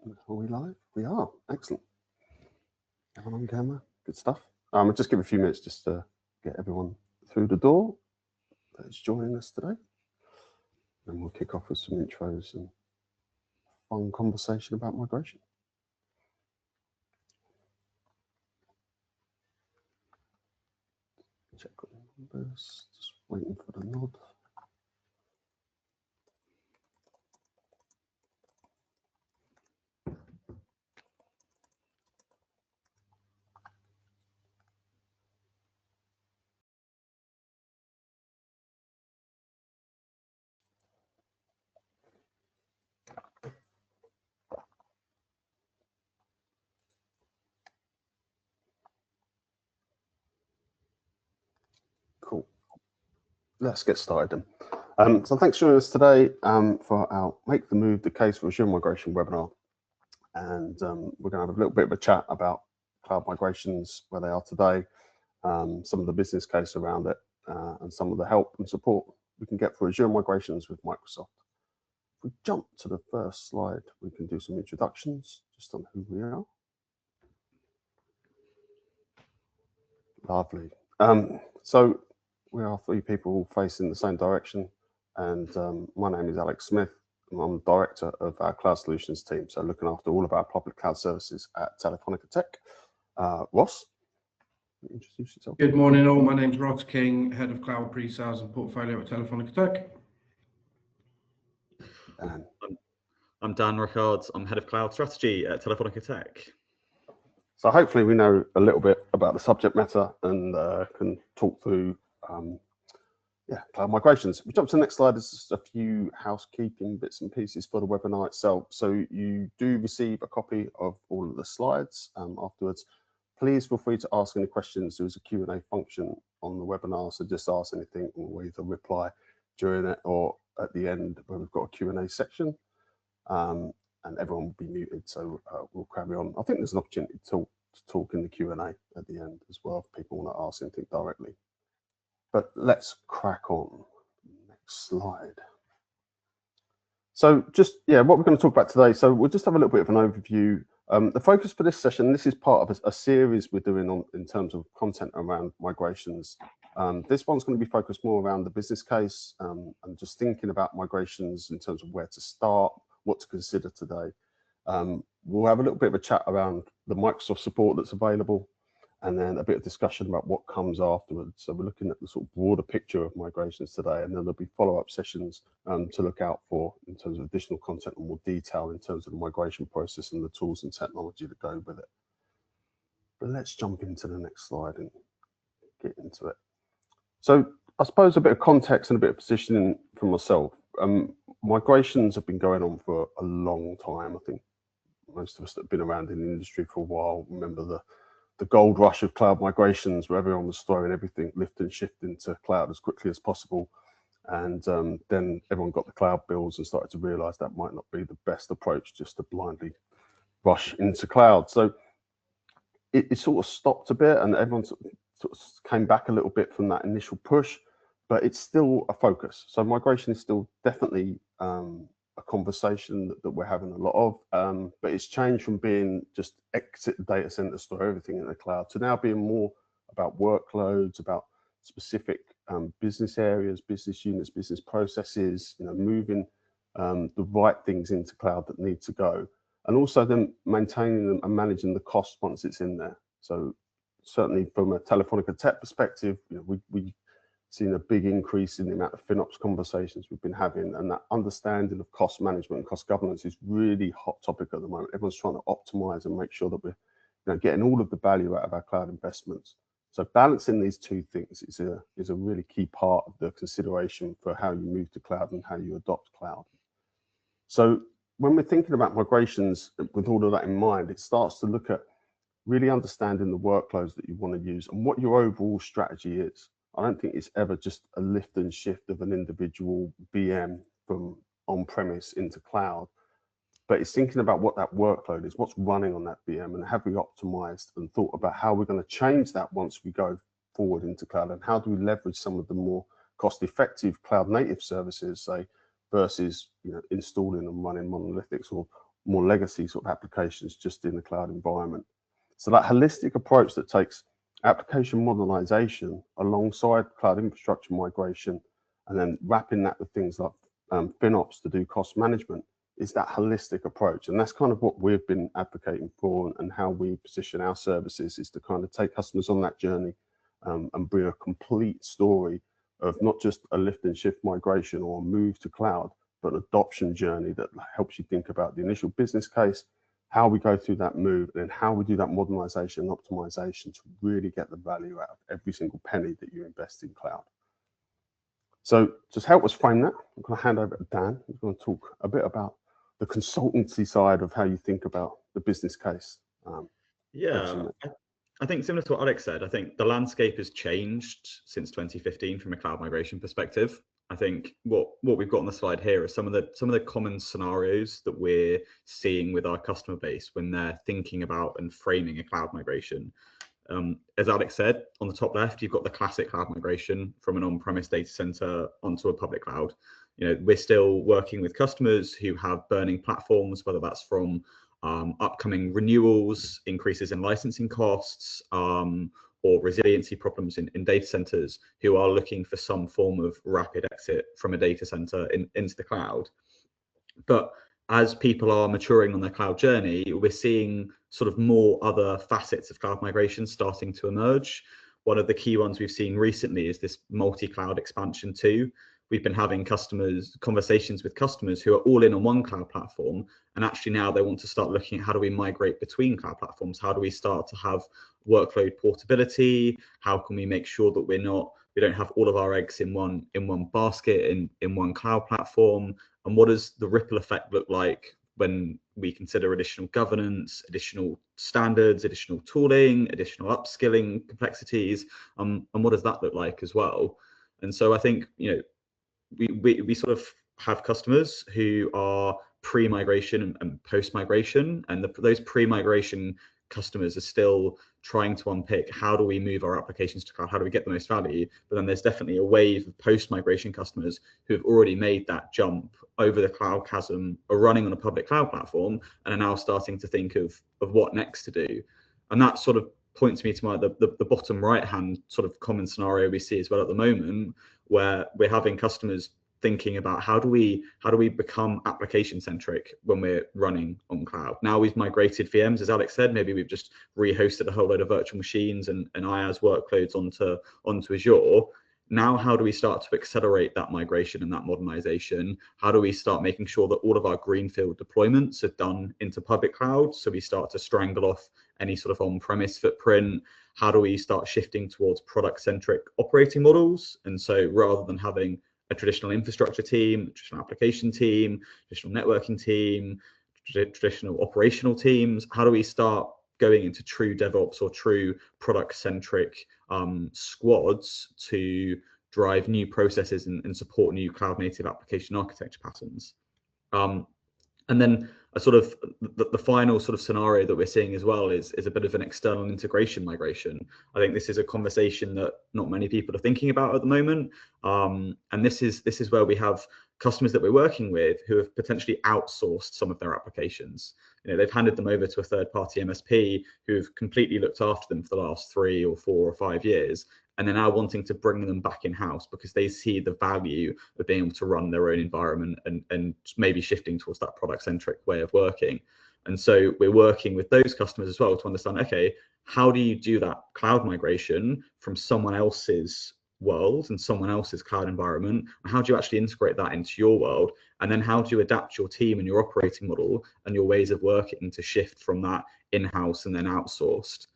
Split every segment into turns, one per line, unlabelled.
Are we live? We are. Excellent. Everyone on camera. Good stuff. I'll just give a few minutes just to get everyone through the door that is joining us today. And we'll kick off with some intros and fun conversation about migration. Check on the numbers. Just waiting for the nod. Cool. Let's get started then. So thanks for joining us today for our Make the Move, the Case for Azure Migration webinar. And we're going to have a little bit of a chat about cloud migrations, where they are today, some of the business case around it, and some of the help and support we can get for Azure migrations with Microsoft. If we jump to the first slide, we can do some introductions just on who we are. Lovely. So we are three people facing the same direction, and my name is Alex Smith, and I'm the director of our cloud solutions team, so looking after all of our public cloud services at Telefónica Tech. Ross, introduce yourself.
Good morning all, my name's Ross King, Head of Cloud Pre-Sales and Portfolio at Telefónica Tech.
Dan.
I'm Dan Rickards, I'm Head of Cloud Strategy at Telefónica Tech.
So hopefully we know a little bit about the subject matter and can talk through cloud migrations. We jump to the next slide. There's just a few housekeeping bits and pieces for the webinar itself. So you do receive a copy of all of the slides afterwards. Please feel free to ask any questions. There is a Q&A function on the webinar, so just ask anything and we'll either reply during it or at the end where we've got a Q&A section. And everyone will be muted, so we'll carry on. I think there's an opportunity to talk in the Q&A at the end as well if people want to ask anything directly. But let's crack on. Next slide. So just, what we're going to talk about today. So we'll just have a little bit of an overview. The focus for this session, this is part of a series we're doing in terms of content around migrations. This one's going to be focused more around the business case and just thinking about migrations in terms of where to start, what to consider today. We'll have a little bit of a chat around the Microsoft support that's available, and then a bit of discussion about what comes afterwards. So we're looking at the sort of broader picture of migrations today, and then there'll be follow-up sessions to look out for in terms of additional content and more detail in terms of the migration process and the tools and technology that go with it. But let's jump into the next slide and get into it. So I suppose a bit of context and a bit of positioning for myself. Migrations have been going on for a long time. I think most of us that have been around in the industry for a while remember the gold rush of cloud migrations, where everyone was throwing everything lift and shift into cloud as quickly as possible. And then everyone got the cloud bills and started to realize that might not be the best approach, just to blindly rush into cloud. So it sort of stopped a bit, and everyone sort of came back a little bit from that initial push, but it's still a focus. So migration is still definitely a conversation that we're having a lot of, but it's changed from being just exit the data center, store everything in the cloud, to now being more about workloads, about specific business areas, business units, business processes, moving the right things into cloud that need to go, and also then maintaining them and managing the cost once it's in there. So certainly from a Telefónica Tech perspective, we've seen a big increase in the amount of FinOps conversations we've been having, and that understanding of cost management and cost governance is really hot topic at the moment. Everyone's trying to optimize and make sure that we're getting all of the value out of our cloud investments. So balancing these two things is a really key part of the consideration for how you move to cloud and how you adopt cloud. So when we're thinking about migrations with all of that in mind, it starts to look at really understanding the workloads that you want to use and what your overall strategy is. I don't think it's ever just a lift and shift of an individual VM from on-premise into cloud, but it's thinking about what that workload is, what's running on that VM, and have we optimized and thought about how we're going to change that once we go forward into cloud, and how do we leverage some of the more cost-effective cloud-native services, say, versus installing and running monolithics or more legacy sort of applications just in the cloud environment. So that holistic approach that takes application modernization alongside cloud infrastructure migration and then wrapping that with things like FinOps to do cost management is that holistic approach. And that's kind of what we've been advocating for, and how we position our services is to kind of take customers on that journey and bring a complete story of not just a lift and shift migration or a move to cloud, but an adoption journey that helps you think about the initial business case, how we go through that move, and then how we do that modernization and optimization to really get the value out of every single penny that you invest in cloud. So just help us frame that, I'm going to hand over to Dan, who's going to talk a bit about the consultancy side of how you think about the business case.
I think similar to what Alex said, I think the landscape has changed since 2015 from a cloud migration perspective. I think what we've got on the slide here are some of the common scenarios that we're seeing with our customer base when they're thinking about and framing a cloud migration. As Alex said, on the top left, you've got the classic cloud migration from an on-premise data center onto a public cloud. We're still working with customers who have burning platforms, whether that's from upcoming renewals, increases in licensing costs, or resiliency problems in data centers, who are looking for some form of rapid exit from a data center into the cloud. But as people are maturing on their cloud journey, we're seeing sort of more other facets of cloud migration starting to emerge. One of the key ones we've seen recently is this multi-cloud expansion too. We've been having conversations with customers who are all in on one cloud platform, and actually now they want to start looking at how do we migrate between cloud platforms? How do we start to have workload portability? How can we make sure that we don't have all of our eggs in one basket in one cloud platform? And what does the ripple effect look like when we consider additional governance, additional standards, additional tooling, additional upskilling complexities, and what does that look like as well? And so I think we sort of have customers who are pre-migration and post-migration, and those pre-migration customers are still trying to unpick how do we move our applications to cloud, how do we get the most value. But then there's definitely a wave of post-migration customers who have already made that jump over the cloud chasm, are running on a public cloud platform, and are now starting to think of what next to do. And that sort of points me to the bottom right hand sort of common scenario we see as well at the moment, where we're having customers thinking about how do we become application centric when we're running on cloud. Now we've migrated VMs, as Alex said, maybe we've just rehosted a whole load of virtual machines and IaaS workloads onto Azure. Now, how do we start to accelerate that migration and that modernization? How do we start making sure that all of our greenfield deployments are done into public cloud? So we start to strangle off any sort of on-premise footprint. How do we start shifting towards product-centric operating models? And so rather than having a traditional infrastructure team, traditional application team, traditional networking team, traditional operational teams, how do we start going into true DevOps or true product-centric squads to drive new processes and support new cloud-native application architecture patterns? And then a sort of the final sort of scenario that we're seeing as well is a bit of an external integration migration. I think this is a conversation that not many people are thinking about at the moment. And this is where we have customers that we're working with who have potentially outsourced some of their applications. They've handed them over to a third-party MSP who've completely looked after them for the last 3 or 4 or 5 years, and they're now wanting to bring them back in-house because they see the value of being able to run their own environment and maybe shifting towards that product-centric way of working. And so we're working with those customers as well to understand, okay, how do you do that cloud migration from someone else's world and someone else's cloud environment, and how do you actually integrate that into your world? And then how do you adapt your team and your operating model and your ways of working to shift from that in-house and then outsourced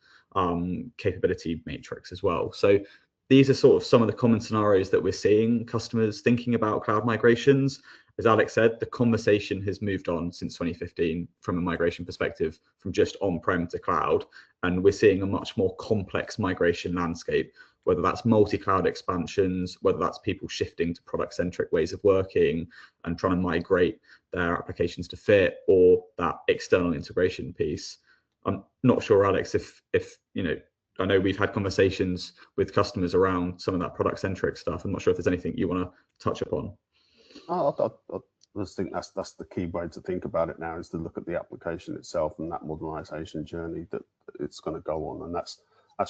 capability matrix as well? So these are sort of some of the common scenarios that we're seeing customers thinking about cloud migrations. As Alex said, the conversation has moved on since 2015 from a migration perspective, from just on-prem to cloud, and we're seeing a much more complex migration landscape, whether that's multi-cloud expansions, whether that's people shifting to product-centric ways of working and trying to migrate their applications to fit, or that external integration piece. I'm not sure, Alex, if I know we've had conversations with customers around some of that product-centric stuff. I'm not sure if there's anything you want to touch upon.
I'll I just think that's the key way to think about it now, is to look at the application itself and that modernization journey that it's going to go on. And that's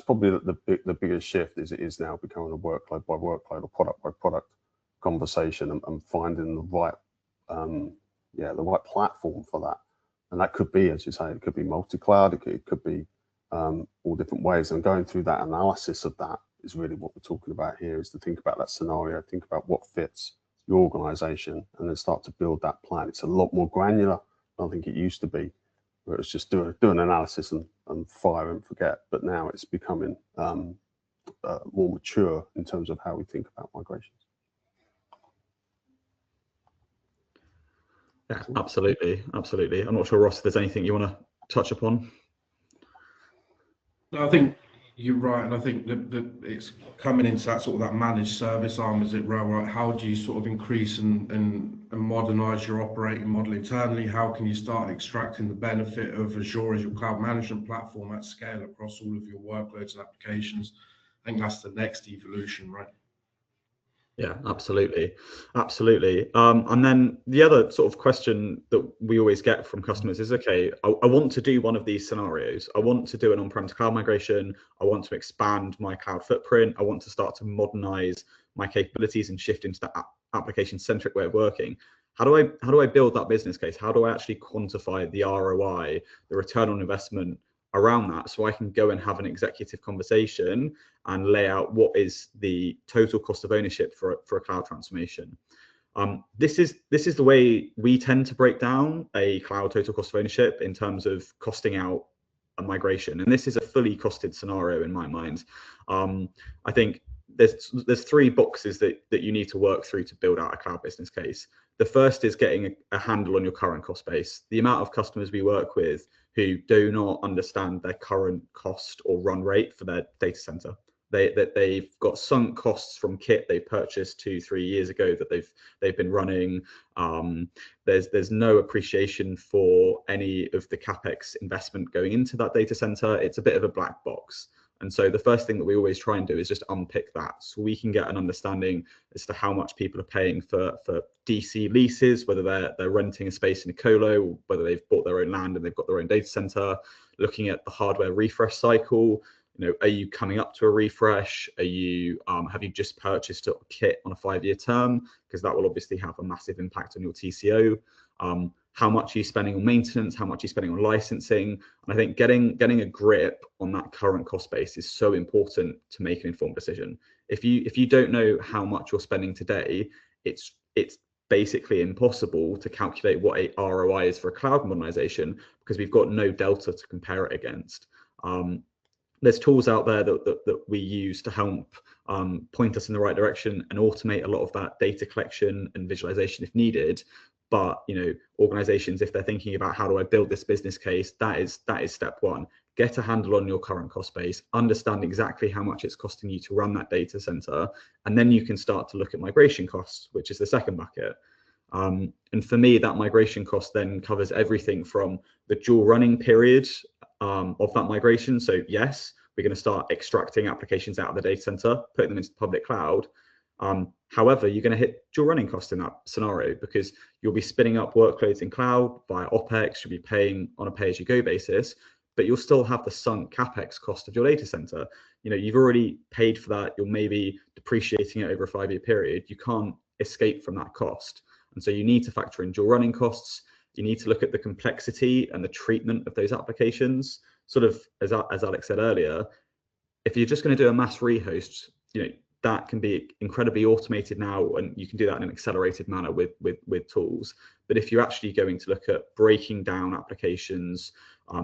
probably the biggest shift, is it is now becoming a workload by workload or product by product conversation, and finding the right the right platform for that. And that could be, as you say, it could be multi-cloud, it could be all different ways. And going through that analysis of that is really what we're talking about here, is to think about that scenario, think about what fits your organization, and then start to build that plan. It's a lot more granular than I think it used to be, where it's just do an analysis and fire and forget. But now it's becoming more mature in terms of how we think about migrations.
Yeah, absolutely. I'm not sure, Ross, if there's anything you want to touch upon.
No, I think you're right, and I think that it's coming into that sort of that managed service arm, as it were. Right? How do you sort of increase and modernize your operating model internally? How can you start extracting the benefit of Azure as your cloud management platform at scale across all of your workloads and applications? I think that's the next evolution, right?
Yeah, absolutely. And then the other sort of question that we always get from customers is, okay, I want to do one of these scenarios. I want to do an on-prem to cloud migration. I want to expand my cloud footprint. I want to start to modernize my capabilities and shift into that application-centric way of working. How do I build that business case? How do I actually quantify the ROI, the return on investment around that, so I can go and have an executive conversation and lay out what is the total cost of ownership for a cloud transformation? This is the way we tend to break down a cloud total cost of ownership in terms of costing out a migration, and this is a fully costed scenario in my mind. I think there's three boxes that you need to work through to build out a cloud business case. The first is getting a handle on your current cost base. The amount of customers we work with who do not understand their current cost or run rate for their data center. They've got sunk costs from kit they purchased 2-3 years ago that they've been running. There's no appreciation for any of the capex investment going into that data center. It's a bit of a black box. And so the first thing that we always try and do is just unpick that, so we can get an understanding as to how much people are paying for DC leases, whether they're renting a space in a colo, whether they've bought their own land and they've got their own data center, looking at the hardware refresh cycle. Are you coming up to a refresh? Are you have you just purchased a kit on a 5-year term? Because that will obviously have a massive impact on your TCO. How much are you spending on maintenance? How much are you spending on licensing? And I think getting a grip on that current cost base is so important to make an informed decision. If you don't know how much you're spending today, it's basically impossible to calculate what a ROI is for a cloud modernization, because we've got no delta to compare it against. There's tools out there that we use to help point us in the right direction and automate a lot of that data collection and visualization if needed. But organizations, if they're thinking about how do I build this business case, that is step one. Get a handle on your current cost base, understand exactly how much it's costing you to run that data center, and then you can start to look at migration costs, which is the second bucket. And for me, that migration cost then covers everything from the dual running period of that migration. So yes, we're going to start extracting applications out of the data center, putting them into the public cloud. However, you're going to hit dual running costs in that scenario, because you'll be spinning up workloads in cloud via OpEx, you'll be paying on a pay-as-you-go basis, but you'll still have the sunk CapEx cost of your data center. You've already paid for that, you're maybe depreciating it over a 5-year period, you can't escape from that cost. And so you need to factor in dual running costs, you need to look at the complexity and the treatment of those applications. Sort of, as Alex said earlier, if you're just going to do a mass rehost, that can be incredibly automated now, and you can do that in an accelerated manner with tools. But if you're actually going to look at breaking down applications,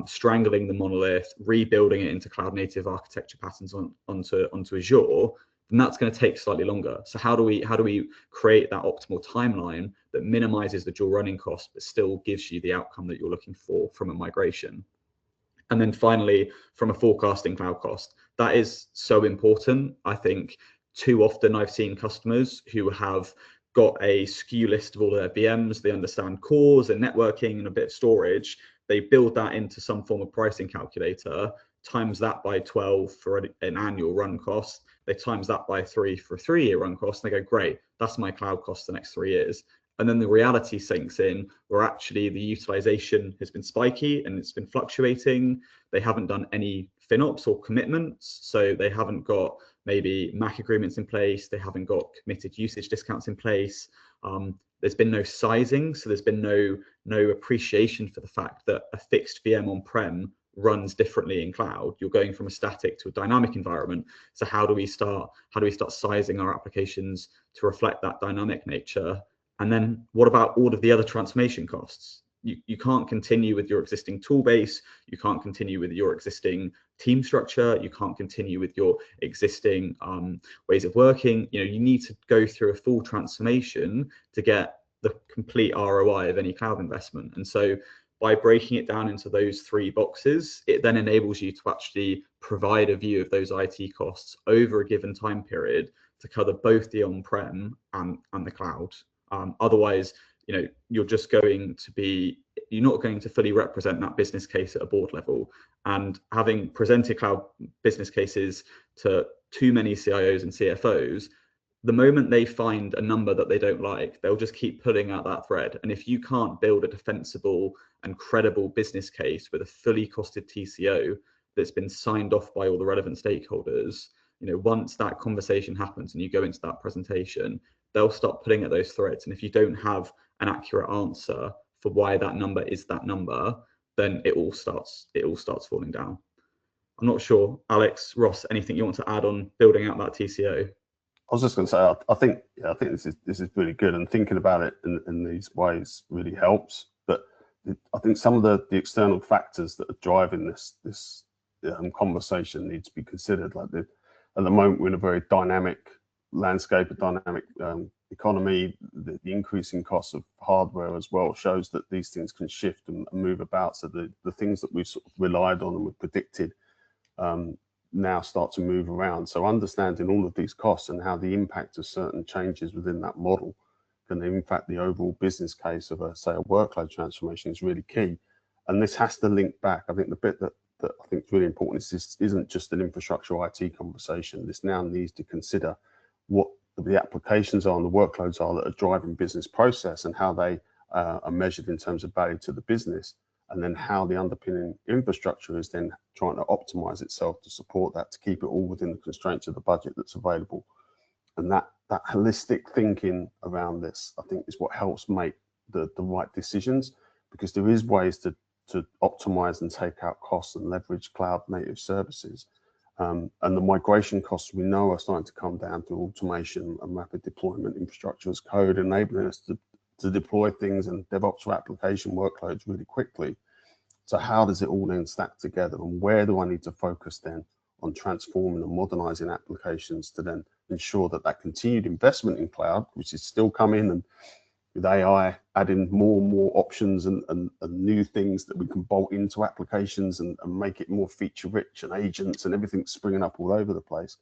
strangling the monolith, rebuilding it into cloud native architecture patterns onto Azure, then that's going to take slightly longer. So how do we create that optimal timeline that minimizes the dual running cost but still gives you the outcome that you're looking for from a migration? And then finally, from a forecasting cloud cost, that is so important. I think too often I've seen customers who have got a SKU list of all their VMs, they understand cores and networking and a bit of storage, they build that into some form of pricing calculator, times that by 12 for an annual run cost, they times that by 3 for a 3-year run cost, and they go, great, that's my cloud cost the next 3 years. And then the reality sinks in where actually the utilization has been spiky and it's been fluctuating. They haven't done any FinOps or commitments. So they haven't got maybe MAC agreements in place. They haven't got committed usage discounts in place. There's been no sizing. So there's been no appreciation for the fact that a fixed VM on-prem runs differently in cloud. You're going from a static to a dynamic environment. So how do we start sizing our applications to reflect that dynamic nature? And then what about all of the other transformation costs? You can't continue with your existing tool base. You can't continue with your existing team structure. You can't continue with your existing ways of working. You need to go through a full transformation to get the complete ROI of any cloud investment. And so by breaking it down into those 3 boxes, it then enables you to actually provide a view of those IT costs over a given time period to cover both the on-prem and the cloud. Otherwise, you're not going to fully represent that business case at a board level. And having presented cloud business cases to too many CIOs and CFOs, the moment they find a number that they don't like, they'll just keep pulling out that thread. And if you can't build a defensible and credible business case with a fully costed TCO that's been signed off by all the relevant stakeholders, once that conversation happens and you go into that presentation, they'll start pulling at those threads. And if you don't have an accurate answer for why that number is that number, then it all starts falling down. I'm not sure, Alex, Ross, anything you want to add on building out that TCO?
I was just going to say, I think this is really good, and thinking about it in these ways really helps. But I think some of the external factors that are driving this conversation need to be considered. Like at the moment, we're in a very dynamic landscape, a dynamic economy. The increasing cost of hardware as well shows that these things can shift and move about. So the things that we've sort of relied on and we've predicted now start to move around. So understanding all of these costs and how the impact of certain changes within that model can impact the overall business case of a workload transformation is really key. And this has to link back. I think the bit that I think is really important is this isn't just an infrastructure IT conversation. This now needs to consider what the applications are and the workloads are that are driving business process and how they are measured in terms of value to the business, and then how the underpinning infrastructure is then trying to optimize itself to support that, to keep it all within the constraints of the budget that's available. And that holistic thinking around this, I think, is what helps make the right decisions, because there is ways to optimize and take out costs and leverage cloud native services. And the migration costs we know are starting to come down through automation and rapid deployment infrastructure as code, enabling us to deploy things and DevOps for application workloads really quickly. So how does it all then stack together, and where do I need to focus then on transforming and modernizing applications to then ensure that continued investment in cloud, which is still coming, and with AI adding more and more options and new things that we can bolt into applications and make it more feature rich, and agents and everything springing up all over the place.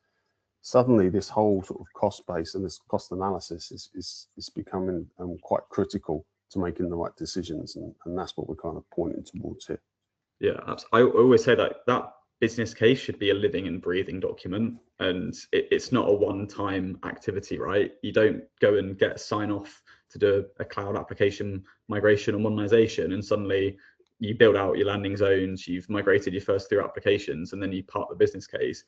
Suddenly this whole sort of cost base and this cost analysis is becoming quite critical to making the right decisions, and that's what we're kind of pointing towards here.
Yeah, I always say that business case should be a living and breathing document, and it's not a one-time activity, right? You don't go and get sign off to do a cloud application migration or modernization and suddenly you build out your landing zones, you've migrated your first 3 applications, and then you part the business case.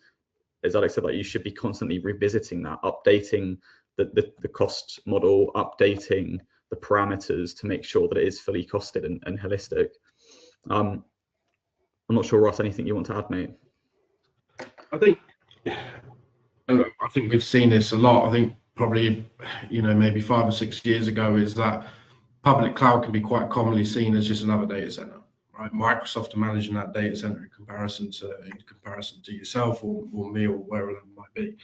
As Alex said, you should be constantly revisiting that, updating the cost model, updating the parameters to make sure that it is fully costed and holistic. I'm not sure, Ross, anything you want to add, mate?
I think we've seen this a lot. I think probably, maybe 5 or 6 years ago, is that public cloud can be quite commonly seen as just another data center, right? Microsoft are managing that data center in comparison to yourself or me or wherever it might be.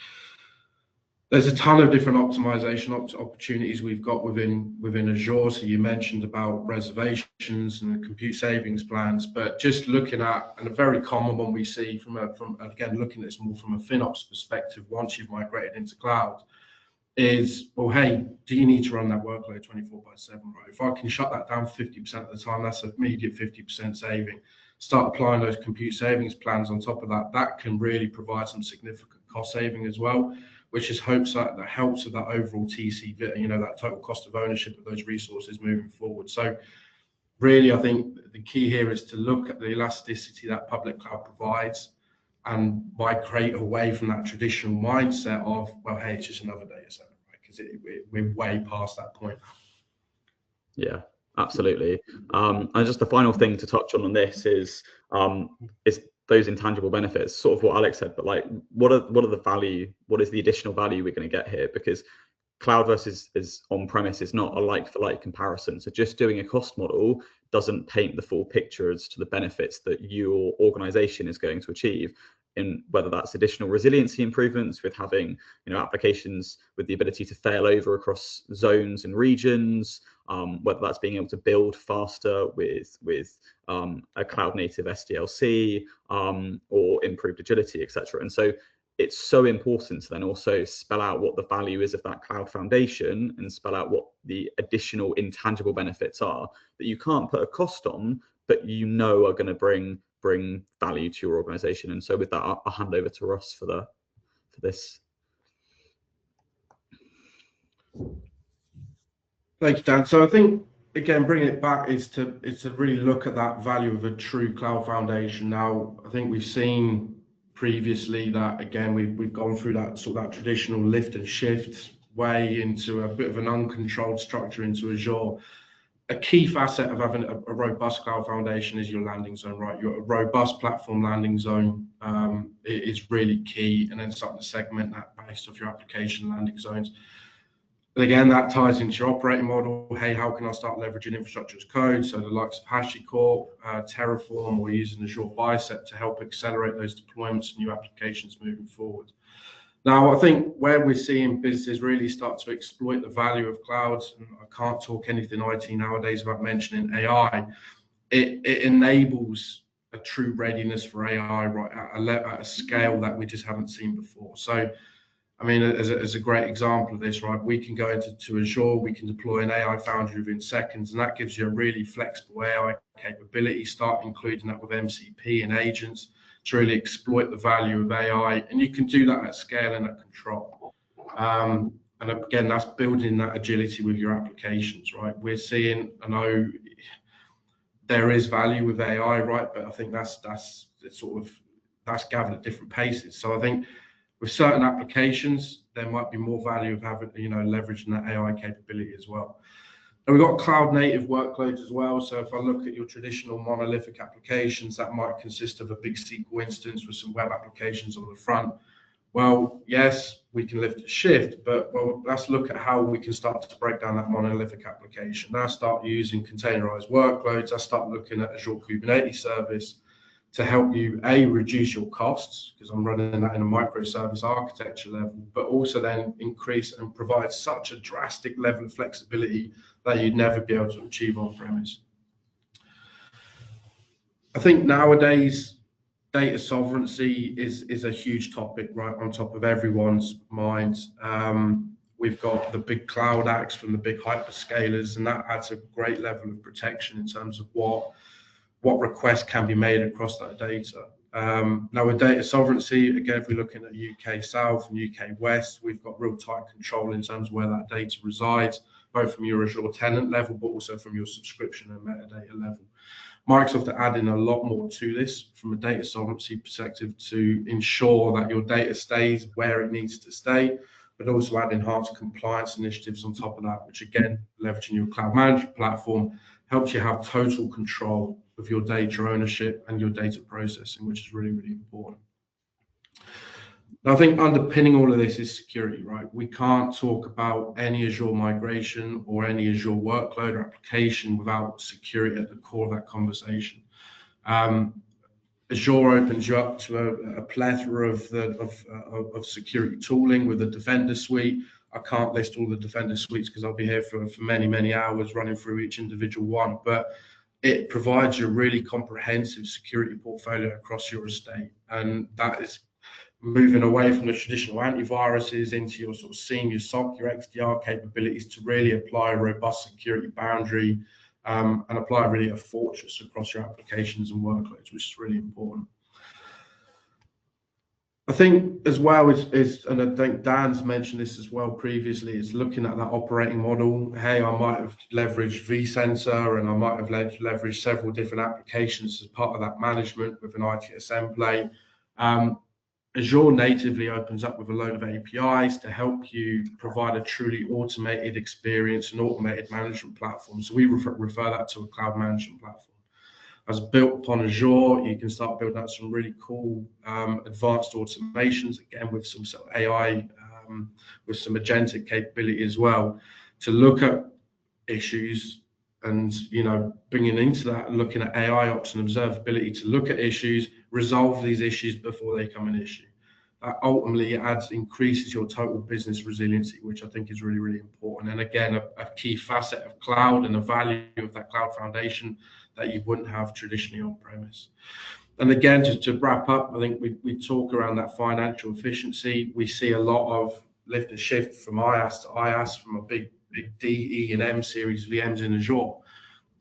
There's a ton of different optimization opportunities we've got within Azure. So you mentioned about reservations and compute savings plans, but just looking at, and a very common one we see from again, looking at this more from a FinOps perspective, once you've migrated into cloud, is, well, hey, do you need to run that workload 24/7, right? If I can shut that down 50% of the time, that's an immediate 50% saving. Start applying those compute savings plans on top of that. That can really provide some significant cost saving as well, which is hopes that helps with that overall TCV, that total cost of ownership of those resources moving forward. So really, I think the key here is to look at the elasticity that public cloud provides and migrate away from that traditional mindset of, well, hey, it's just another data center, right? Because we're way past that point.
Yeah, absolutely. And just the final thing to touch on this is those intangible benefits, sort of what Alex said, but like, what is the additional value we're going to get here? Because cloud versus on-premise is not a like-for-like comparison. So just doing a cost model doesn't paint the full picture as to the benefits that your organization is going to achieve, in whether that's additional resiliency improvements with having applications with the ability to fail over across zones and regions, whether that's being able to build faster with a cloud native SDLC, or improved agility, etc. And so it's so important to then also spell out what the value is of that cloud foundation and spell out what the additional intangible benefits are that you can't put a cost on, but are going to bring value to your organization. And so with that, I'll hand over to Ross for this.
Thank you, Dan. So I think, again, bringing it back is to really look at that value of a true cloud foundation. Now, I think we've seen previously that, again, we've gone through that sort of that traditional lift and shift way into a bit of an uncontrolled structure into Azure. A key facet of having a robust cloud foundation is your landing zone, right? Your robust platform landing zone is really key, and then starting to segment that based off your application landing zones. But again, that ties into your operating model. Hey, how can I start leveraging infrastructure as code? So the likes of HashiCorp, Terraform, or using Azure Bicep to help accelerate those deployments and new applications moving forward. Now, I think where we're seeing businesses really start to exploit the value of clouds, and I can't talk anything IT nowadays without mentioning AI, it enables a true readiness for AI, right, at a scale that we just haven't seen before. So, I mean, as a great example of this, right, we can go into Azure, we can deploy an AI Foundry within seconds, and that gives you a really flexible AI capability, start including that with MCP and agents to really exploit the value of AI. And you can do that at scale and at control. And again, that's building that agility with your applications, right? We're seeing, I know there is value with AI, right? But I think that's gathered at different paces. So I think with certain applications, there might be more value of having, leveraging that AI capability as well. And we've got cloud native workloads as well. So if I look at your traditional monolithic applications, that might consist of a big SQL instance with some web applications on the front. Well, yes, we can lift and shift, but let's look at how we can start to break down that monolithic application. Now start using containerized workloads. I start looking at Azure Kubernetes service to help you, reduce your costs, because I'm running that in a microservice architecture level, but also then increase and provide such a drastic level of flexibility that you'd never be able to achieve on premise. I think nowadays, data sovereignty is a huge topic, right, on top of everyone's minds. We've got the big cloud acts from the big hyperscalers, and that adds a great level of protection in terms of what requests can be made across that data. Now with data sovereignty, again, if we're looking at UK South and UK West, we've got real tight control in terms of where that data resides, both from your Azure tenant level, but also from your subscription and metadata level. Microsoft are adding a lot more to this from a data sovereignty perspective to ensure that your data stays where it needs to stay, but also add enhanced compliance initiatives on top of that, which again, leveraging your cloud management platform, helps you have total control of your data ownership and your data processing, which is really, really important. Now, I think underpinning all of this is security, right? We can't talk about any Azure migration or any Azure workload or application without security at the core of that conversation. Azure opens you up to a plethora of security tooling with the Defender suite. I can't list all the Defender suites because I'll be here for many, many hours running through each individual one, but it provides you a really comprehensive security portfolio across your estate. And that is moving away from the traditional antiviruses into your sort of SIEM, your SOC, your XDR capabilities to really apply a robust security boundary and apply really a fortress across your applications and workloads, which is really important. I I think as well is, and I think Dan's mentioned this as well previously, is looking at that operating model. Hey, I might have leveraged vCenter and I might have leveraged several different applications as part of that management with an ITSM play. Azure natively opens up with a load of APIs to help you provide a truly automated experience and automated management platform. So we refer that to a cloud management platform. As built upon Azure, you can start building out some really cool advanced automations, again with some sort of AI, with some agentic capability as well, to look at issues and, you know, bringing into that and looking at AI ops and observability to look at issues, resolve these issues before they become an issue. That ultimately increases your total business resiliency, which I think is really, really important. And again, a key facet of cloud and the value of that cloud foundation that you wouldn't have traditionally on premise. And again, just to wrap up, I think we talk around that financial efficiency. We see a lot of lift and shift from IaaS to IaaS, from a big D, E, and M series VMs in Azure.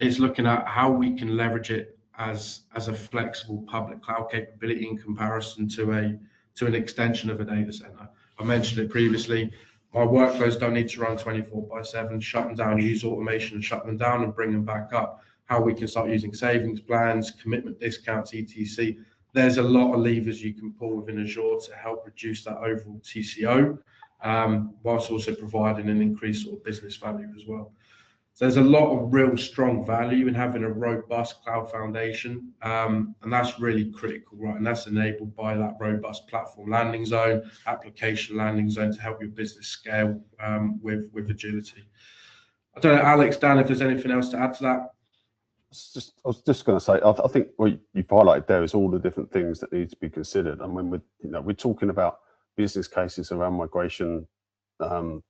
It's looking at how we can leverage it as a flexible public cloud capability in comparison to an extension of a data center. I mentioned it previously. My workloads don't need to run 24/7. Shut them down, use automation and shut them down and bring them back up. How we can start using savings plans, commitment discounts, etc. There's a lot of levers you can pull within Azure to help reduce that overall TCO, whilst also providing an increased sort of business value as well. So there's a lot of real strong value in having a robust cloud foundation, and that's really critical, right? And that's enabled by that robust platform landing zone, application landing zone to help your business scale with agility. I don't know, Alex, Dan, if there's anything else to add to that.
I was just going to say, I think what you've highlighted there is all the different things that need to be considered. And when we're talking about business cases around migration sort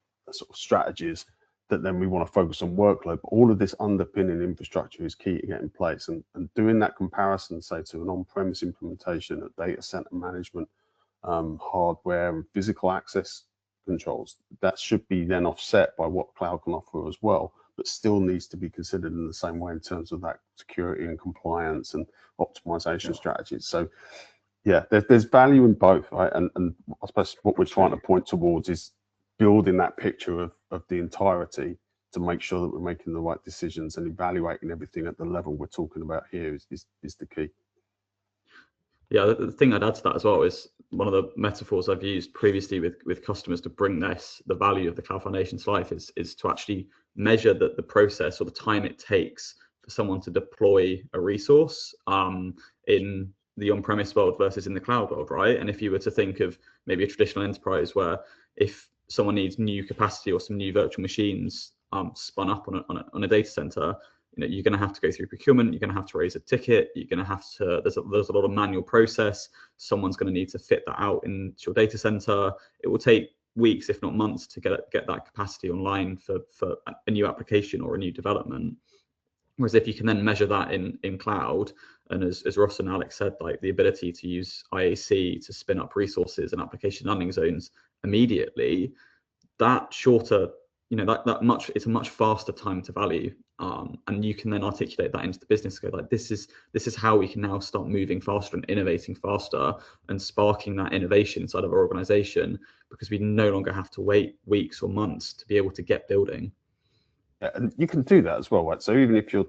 of strategies, that then we want to focus on workload. But all of this underpinning infrastructure is key to get in place. And doing that comparison, say, to an on-premise implementation of data center management, hardware and physical access controls, that should be then offset by what cloud can offer as well, but still needs to be considered in the same way in terms of that security and compliance and optimization strategies. So yeah, there's value in both, right? And I suppose what we're trying to point towards is building that picture of the entirety to make sure that we're making the right decisions and evaluating everything at the level we're talking about here is the key.
Yeah, the thing I'd add to that as well is one of the metaphors I've used previously with customers to bring the value of the cloud foundation to life is to actually measure the process or the time it takes for someone to deploy a resource in the on-premise world versus in the cloud world, right? And if you were to think of maybe a traditional enterprise where if someone needs new capacity or some new virtual machines spun up on a data center, you know, you're going to have to go through procurement, you're going to have to raise a ticket, you're going to have to, there's a lot of manual process, someone's going to need to fit that out into your data center. It will take weeks, if not months, to get that capacity online for a new application or a new development. Whereas if you can then measure that in cloud, and as Ross and Alex said, like the ability to use IAC to spin up resources and application landing zones immediately, that shorter, you know, it's a much faster time to value, and you can then articulate that into the business. Go like, this is how we can now start moving faster and innovating faster and sparking that innovation inside of our organization, because we no longer have to wait weeks or months to be able to get building.
Yeah, and you can do that as well, right? So even if you're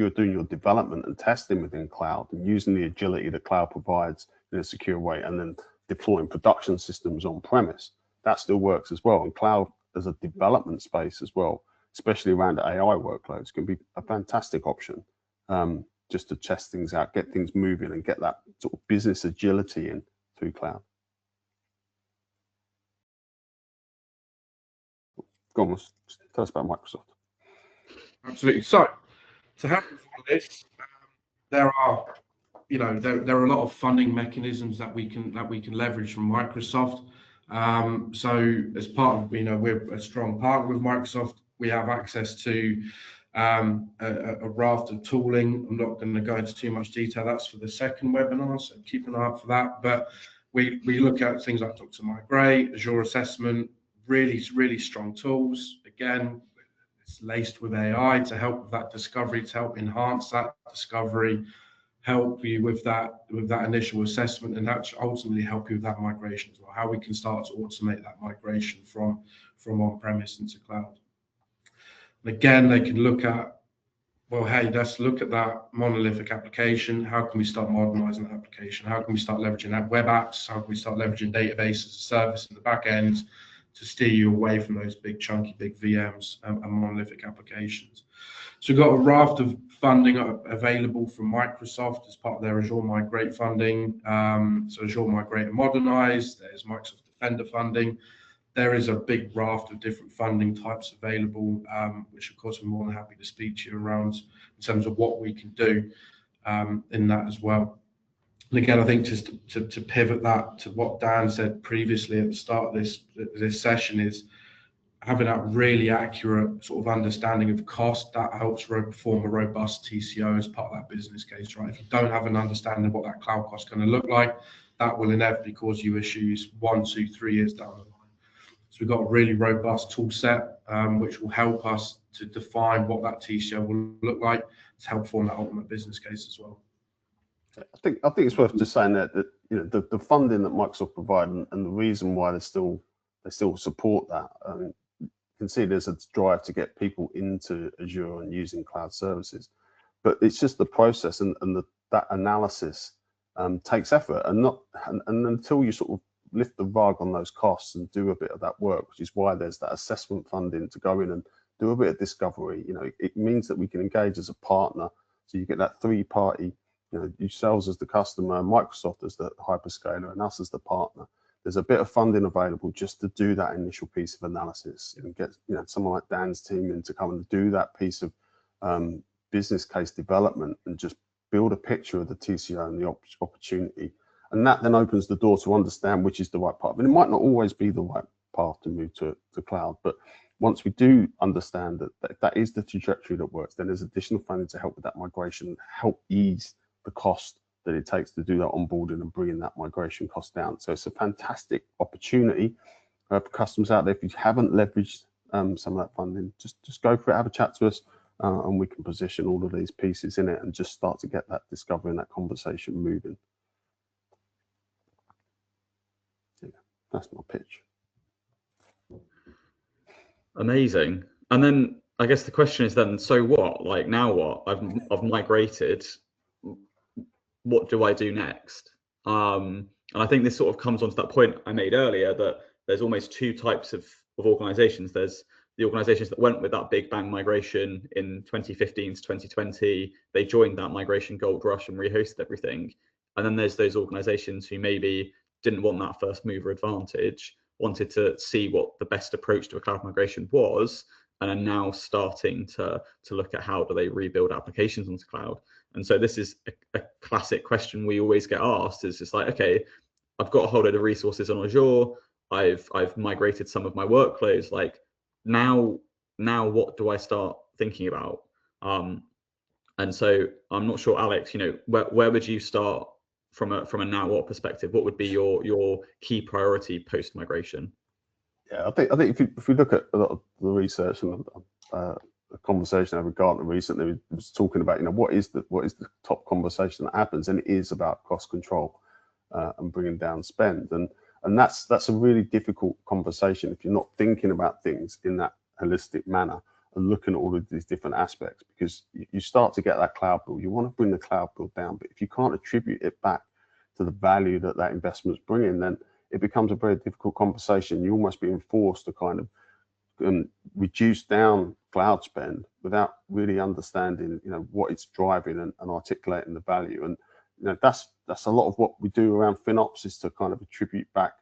doing your development and testing within cloud and using the agility that cloud provides in a secure way, and then deploying production systems on premise, that still works as well. And cloud as a development space as well, especially around AI workloads, can be a fantastic option, just to test things out, get things moving, and get that sort of business agility in through cloud. Go on, tell us about Microsoft.
Absolutely. So to help with all this, there are a lot of funding mechanisms that we can leverage from Microsoft. So as part of, we're a strong partner with Microsoft. We have access to a raft of tooling. I'm not going to go into too much detail. That's for the second webinar, so keep an eye out for that. But we look at things like Dr. Migrate, Azure Assessment, really, really strong tools. Again, it's laced with AI to help with that discovery, to help enhance that discovery, help you with that initial assessment, and that ultimately help you with that migration as well. How we can start to automate that migration from on-premise into cloud. And again, they can look at, well, hey, let's look at that monolithic application. How can we start modernizing that application? How can we start leveraging that web apps? How can we start leveraging database as a service in the back end to steer you away from those big chunky big VMs and monolithic applications? So we've got a raft of funding available from Microsoft as part of their Azure Migrate funding. So Azure Migrate and Modernize, there's Microsoft Defender funding. There is a big raft of different funding types available, which of course we're more than happy to speak to you around in terms of what we can do in that as well. And again, I think just to pivot that to what Dan said previously at the start of this session is having that really accurate sort of understanding of cost that helps form a robust TCO as part of that business case, right? If you don't have an understanding of what that cloud cost is going to look like, that will inevitably cause you issues 1, 2, 3 years down the line. So we've got a really robust tool set, which will help us to define what that TCO will look like to help form that ultimate business case as well.
I think it's worth just saying that you know the funding that Microsoft provide and the reason why they still support that. You can see there's a drive to get people into Azure and using cloud services, but it's just the process and that analysis takes effort, and until you sort of lift the rug on those costs and do a bit of that work, which is why there's that assessment funding to go in and do a bit of discovery. You know, it means that we can engage as a partner, so you get that three-party. You know, yourselves as the customer, Microsoft as the hyperscaler, and us as the partner. There's a bit of funding available just to do that initial piece of analysis and get someone like Dan's team in to come and do that piece of business case development and just build a picture of the TCO and the opportunity. And that then opens the door to understand which is the right path. And it might not always be the right path to move to cloud, but once we do understand that is the trajectory that works, then there's additional funding to help with that migration, help ease the cost that it takes to do that onboarding and bringing that migration cost down. So it's a fantastic opportunity for customers out there. If you haven't leveraged some of that funding, just go for it, have a chat to us, and we can position all of these pieces in it and just start to get that discovery and that conversation moving. Yeah, that's my pitch.
Amazing. And then I guess the question is then, so what? Like now what? I've migrated. What do I do next? And I think this sort of comes on to that point I made earlier, that there's almost two types of organizations. There's the organizations that went with that big bang migration in 2015 to 2020. They joined that migration gold rush and rehosted everything. And then there's those organizations who maybe didn't want that first mover advantage, wanted to see what the best approach to a cloud migration was, and are now starting to look at how do they rebuild applications onto cloud. And so this is a classic question we always get asked, is just like, okay, I've got a whole load of resources on Azure, I've migrated some of my workloads, like now what do I start thinking about? And so I'm not sure, Alex, where would you start from a now what perspective? What would be your key priority post migration?
Yeah, I think if we look at a lot of the research and a conversation I had with Gartner recently, was talking about what is the top conversation that happens, and it is about cost control and bringing down spend, and that's a really difficult conversation if you're not thinking about things in that holistic manner and looking at all of these different aspects, because you start to get that cloud bill. You want to bring the cloud bill down, but if you can't attribute it back to the value that investment's bringing, then it becomes a very difficult conversation. You're almost being forced to kind of reduce down cloud spend without really understanding, what it's driving and articulating the value. And that's a lot of what we do around FinOps, is to kind of attribute back,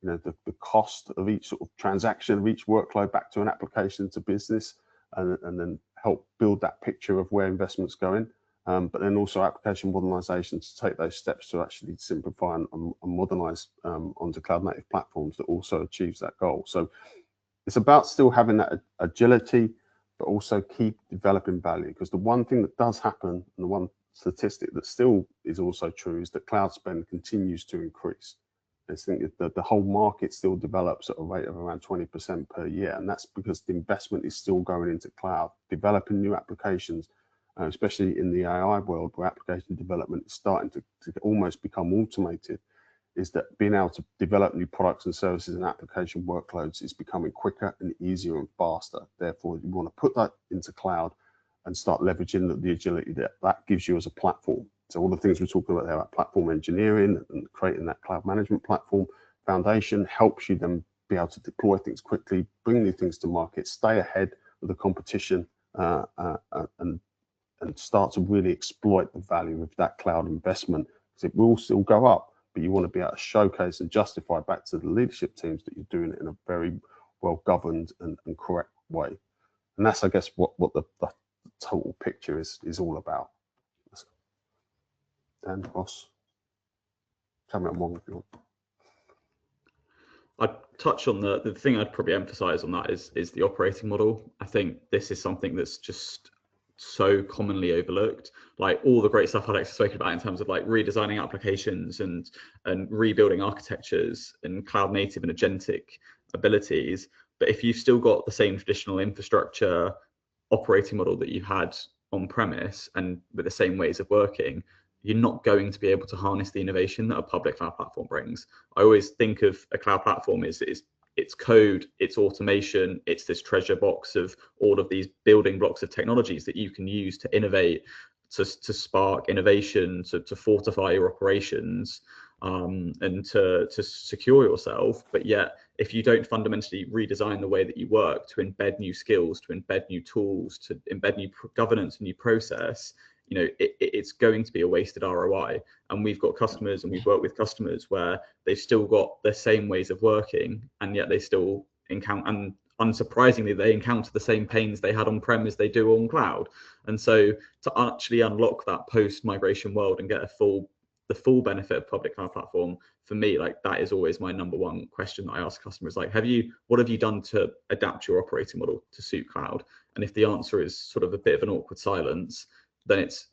the cost of each sort of transaction, of each workload back to an application, to business, and then help build that picture of where investment's going. But then also application modernization to take those steps to actually simplify and modernize onto cloud native platforms that also achieves that goal. So it's about still having that agility, but also keep developing value, because the one thing that does happen, and the one statistic that still is also true, is that cloud spend continues to increase. I think that the whole market still develops at a rate of around 20% per year, and that's because the investment is still going into cloud, developing new applications, especially in the AI world where application development is starting to almost become automated, is that being able to develop new products and services and application workloads is becoming quicker and easier and faster. Therefore, you want to put that into cloud and start leveraging the agility that gives you as a platform. So all the things we're talking about there, about platform engineering and creating that cloud management platform foundation, helps you then be able to deploy things quickly, bring new things to market, stay ahead of the competition, and start to really exploit the value of that cloud investment, because it will still go up, but you want to be able to showcase and justify back to the leadership teams that you're doing it in a very well governed and correct way. And that's, I guess, what the total picture is all about. Dan, boss, tell me I'm wrong if you want.
I'd touch on the thing I'd probably emphasize on that is the operating model. I think this is something that's just so commonly overlooked. Like all the great stuff Alex has spoken about in terms of like redesigning applications and rebuilding architectures and cloud native and agentic abilities. But if you've still got the same traditional infrastructure operating model that you had on premise and with the same ways of working, you're not going to be able to harness the innovation that a public cloud platform brings. I always think of a cloud platform as it's code, it's automation, it's this treasure box of all of these building blocks of technologies that you can use to innovate, to spark innovation, to fortify your operations, and to secure yourself. But yet, if you don't fundamentally redesign the way that you work, to embed new skills, to embed new tools, to embed new governance and new process, you know, it's going to be a wasted ROI. And we've got customers and we've worked with customers where they've still got the same ways of working, and yet they still encounter, and unsurprisingly, they encounter the same pains they had on prem as they do on cloud. And so to actually unlock that post-migration world and get the full benefit of public cloud platform, for me, like that is always my number one question that I ask customers, like, what have you done to adapt your operating model to suit cloud? And if the answer is sort of a bit of an awkward silence, then it's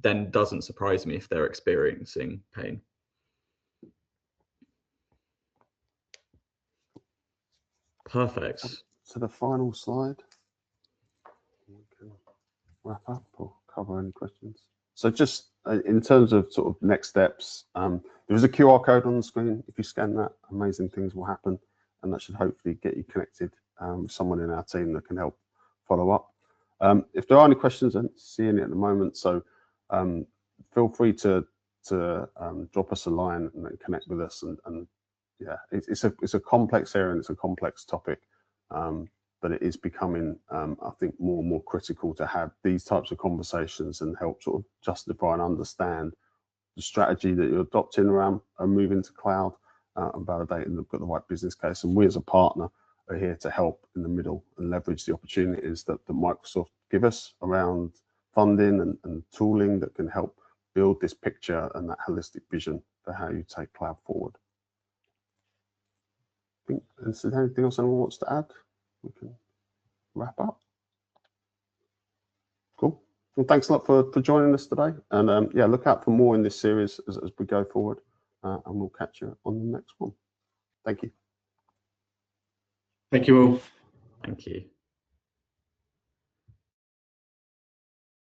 then doesn't surprise me if they're experiencing pain. Perfect.
So the final slide, we can wrap up or cover any questions. So just in terms of sort of next steps, there is a QR code on the screen. If you scan that, amazing things will happen, and that should hopefully get you connected with someone in our team that can help follow up. If there are any questions, I don't see any at the moment, so feel free to drop us a line and then connect with us. And yeah, it's a complex area and it's a complex topic, but it is becoming, I think, more and more critical to have these types of conversations and help sort of justify and understand the strategy that you're adopting around moving to cloud and validating they've got the right business case. And we as a partner are here to help in the middle and leverage the opportunities that Microsoft give us around funding and tooling that can help build this picture and that holistic vision for how you take cloud forward. Is there anything else anyone wants to add? We can wrap up. Cool. Well, thanks a lot for joining us today. And yeah, look out for more in this series as we go forward. And we'll catch you on the next one. Thank you.
Thank you all.
Thank you.